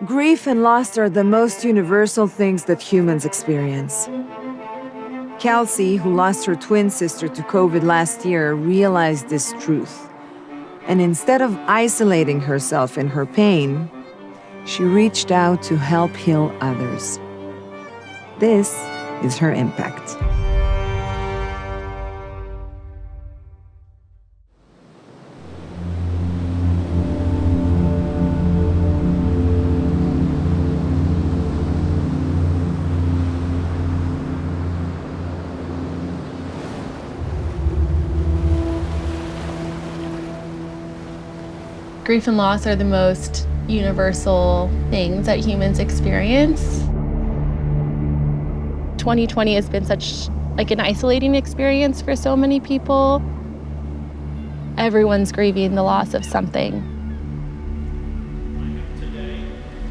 Grief and loss are the most universal things that humans experience. Kelsey, who lost her twin sister to COVID last year, realized this truth. And instead of isolating herself in her pain, she reached out to help heal others. This is her impact. Grief and loss are the most universal things that humans experience. 2020 has been such an isolating experience for so many people. Everyone's grieving the loss of something. Today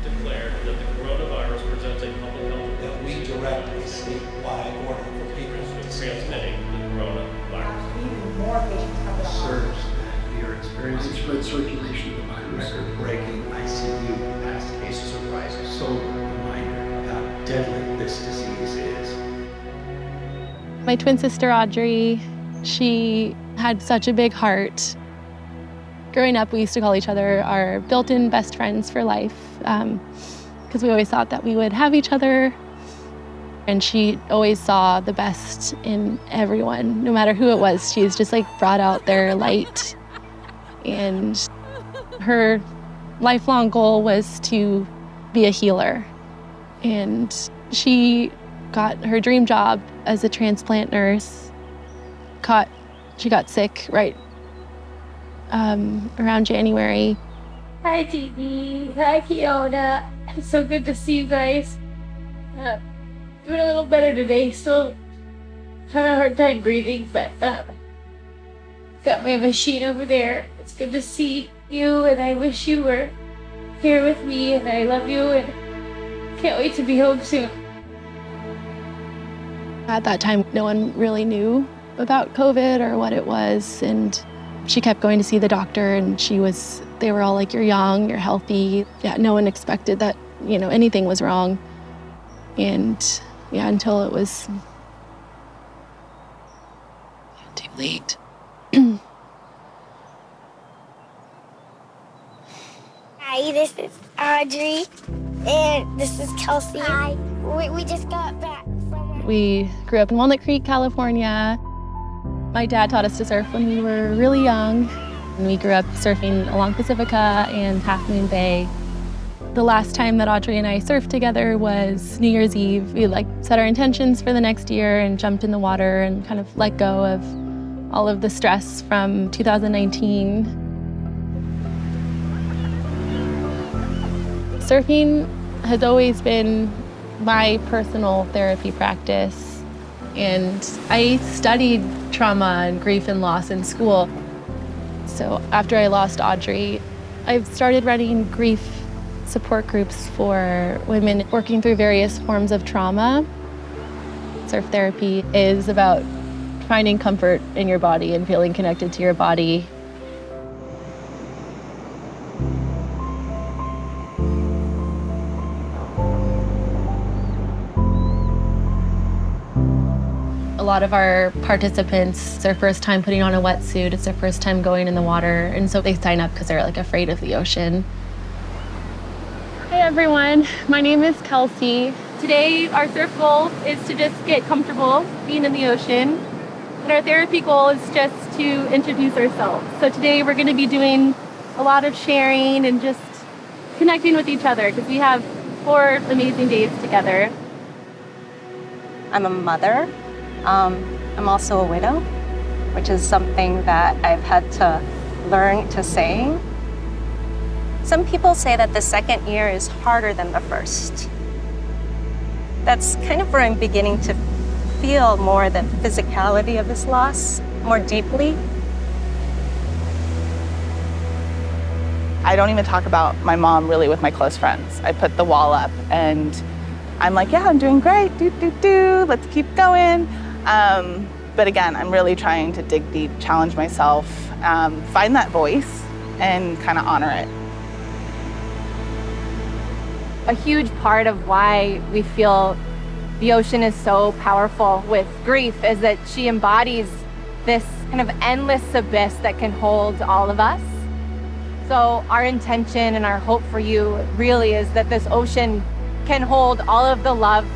declared that the coronavirus presents a public health that we direct a statewide order for people transmitting the coronavirus. Even more patients have the surge that we are experiencing. Widespread circulation of the virus. Record-breaking ICU Past cases are rising. sole reminder how deadly this disease is. My twin sister, Audrey, she had such a big heart. Growing up, we used to call each other our built-in best friends for life, because we always thought that we would have each other. And she always saw the best in everyone, no matter who it was. She's just brought out their light. And her lifelong goal was to be a healer. And she got her dream job as a transplant nurse. She got sick right around January. Hi, Gigi. Hi, Kiona. It's so good to see you guys. Doing a little better today. Still having a hard time breathing, but got my machine over there. It's good to see you, and I wish you were here with me, and I love you, and can't wait to be home soon. At that time, no one really knew about COVID or what it was, and she kept going to see the doctor, and they were all like, "You're young, you're healthy." Yeah, no one expected that, anything was wrong. And yeah, until it was too late. Hi, this is Audrey, and this is Kelsey. Hi. We just got back from... We grew up in Walnut Creek, California. My dad taught us to surf when we were really young. And we grew up surfing along Pacifica and Half Moon Bay. The last time that Audrey and I surfed together was New Year's Eve. We set our intentions for the next year and jumped in the water and kind of let go of all of the stress from 2019. Surfing has always been my personal therapy practice, and I studied trauma and grief and loss in school. So after I lost Audrey, I've started running grief support groups for women working through various forms of trauma. Surf therapy is about finding comfort in your body and feeling connected to your body. A lot of our participants, it's their first time putting on a wetsuit, it's their first time going in the water, and so they sign up because they're afraid of the ocean. Hey everyone, my name is Kelsey. Today our surf goal is to just get comfortable being in the ocean. And our therapy goal is just to introduce ourselves. So today we're going to be doing a lot of sharing and just connecting with each other because we have 4 amazing days together. I'm a mother. I'm also a widow, which is something that I've had to learn to say. Some people say that the second year is harder than the first. That's kind of where I'm beginning to feel more the physicality of this loss more deeply. I don't even talk about my mom really with my close friends. I put the wall up and I'm like, yeah, I'm doing great, let's keep going. But again, I'm really trying to dig deep, challenge myself, find that voice and kind of honor it. A huge part of why we feel the ocean is so powerful with grief is that she embodies this kind of endless abyss that can hold all of us. So our intention and our hope for you really is that this ocean can hold all of the love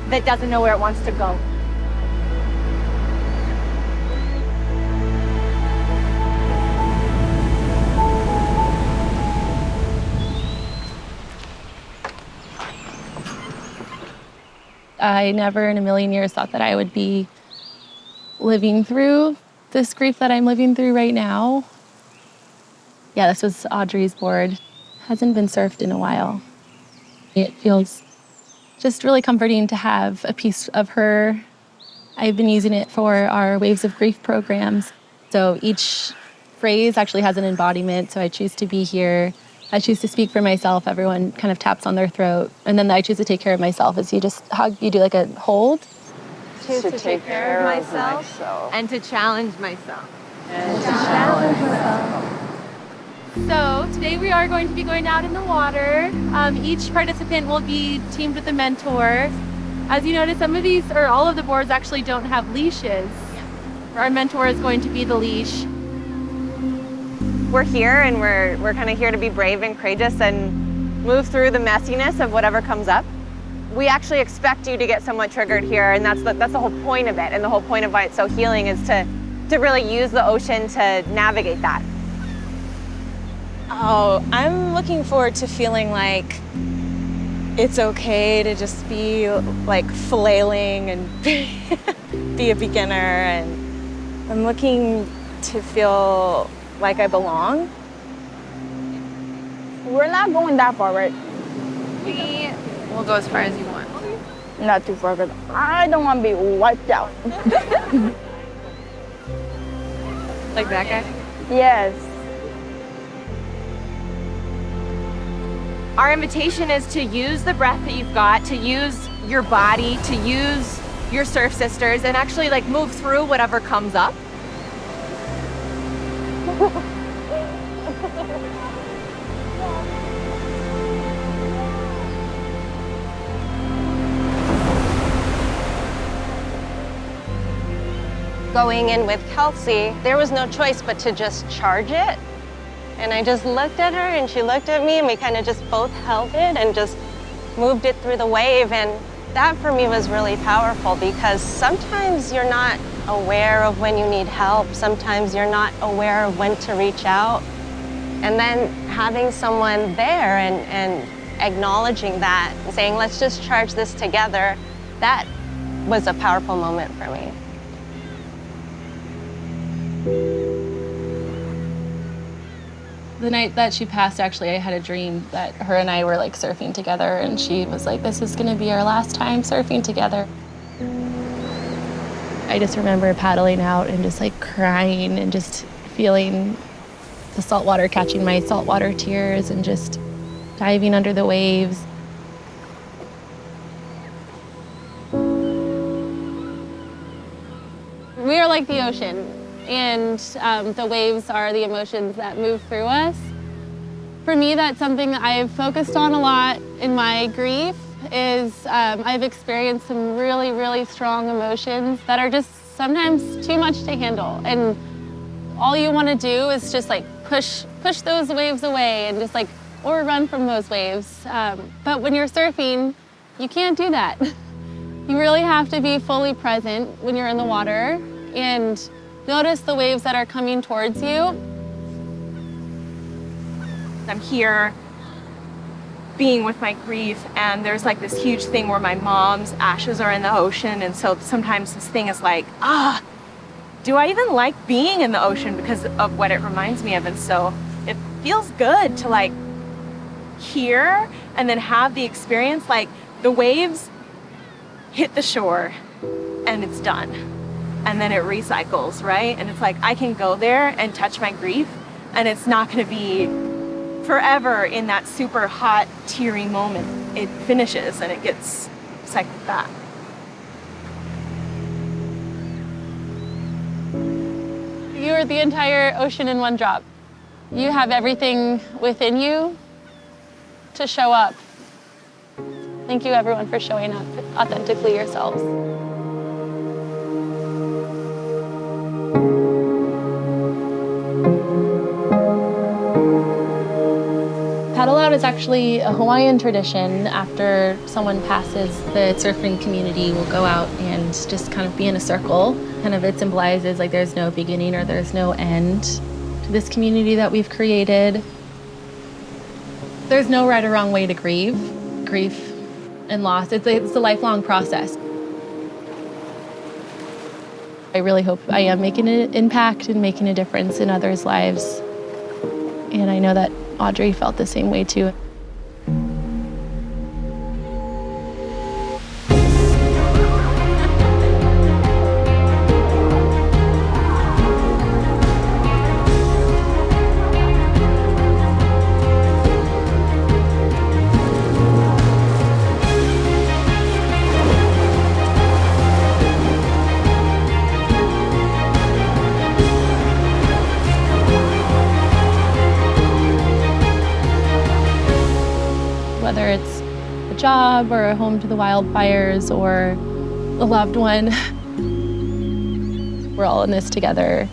that doesn't know where it wants to go. I never in a million years thought that I would be living through this grief that I'm living through right now. Yeah, this was Audrey's board. Hasn't been surfed in a while. It feels just really comforting to have a piece of her. I've been using it for our Waves of Grief programs. So each phrase actually has an embodiment. So I choose to be here. I choose to speak for myself. Everyone kind of taps on their throat. And then I choose to take care of myself as you just hug, you do like a hold. Choose to take care of myself and to challenge myself. So today we are going to be going out in the water. Each participant will be teamed with a mentor. As you notice, some of these, or all of the boards actually don't have leashes. Our mentor is going to be the leash. We're here and we're kind of here to be brave and courageous and move through the messiness of whatever comes up. We actually expect you to get somewhat triggered here, and that's the whole point of it. And the whole point of why it's so healing is to really use the ocean to navigate that. Oh, I'm looking forward to feeling like it's okay to just be like flailing and be a beginner, and I'm looking to feel like I belong. We're not going that far, right? We will go as far as you want. Not too far, because I don't want to be wiped out. Like that guy? Yes. Our invitation is to use the breath that you've got, to use your body, to use your surf sisters, and actually like move through whatever comes up. Going in with Kelsey, there was no choice but to just charge it. And I just looked at her and she looked at me and we kind of just both held it and just moved it through the wave. And that for me was really powerful because sometimes you're not aware of when you need help. Sometimes you're not aware of when to reach out. And then having someone there and acknowledging that, and saying, let's just charge this together, that was a powerful moment for me. The night that she passed, actually, I had a dream that her and I were like surfing together, and she was like, this is gonna be our last time surfing together. I just remember paddling out and just like crying and just feeling the salt water catching my saltwater tears and just diving under the waves. We are like the ocean. And the waves are the emotions that move through us. For me, that's something that I've focused on a lot in my grief is I've experienced some really, really strong emotions that are just sometimes too much to handle. And all you want to do is just like push those waves away and just like, or run from those waves. But when you're surfing, you can't do that. You really have to be fully present when you're in the water and notice the waves that are coming towards you. I'm here being with my grief, and there's like this huge thing where my mom's ashes are in the ocean, and so sometimes this thing is like, do I even like being in the ocean because of what it reminds me of? And so it feels good to like hear and then have the experience, like the waves hit the shore and it's done. And then it recycles, right? And it's like, I can go there and touch my grief, and it's not gonna be forever in that super hot, teary moment. It finishes and it gets cycled back. You're the entire ocean in one drop. You have everything within you to show up Thank you, everyone, for showing up authentically yourselves. Paddle out is actually a Hawaiian tradition. After someone passes, the surfing community will go out and just kind of be in a circle. Kind of it symbolizes like there's no beginning or there's no end to this community that we've created. There's no right or wrong way to grieve. Grief and loss, it's a lifelong process. I really hope I am making an impact and making a difference in others' lives. And I know that Audrey felt the same way too. Whether it's a job or a home to the wildfires or a loved one, we're all in this together.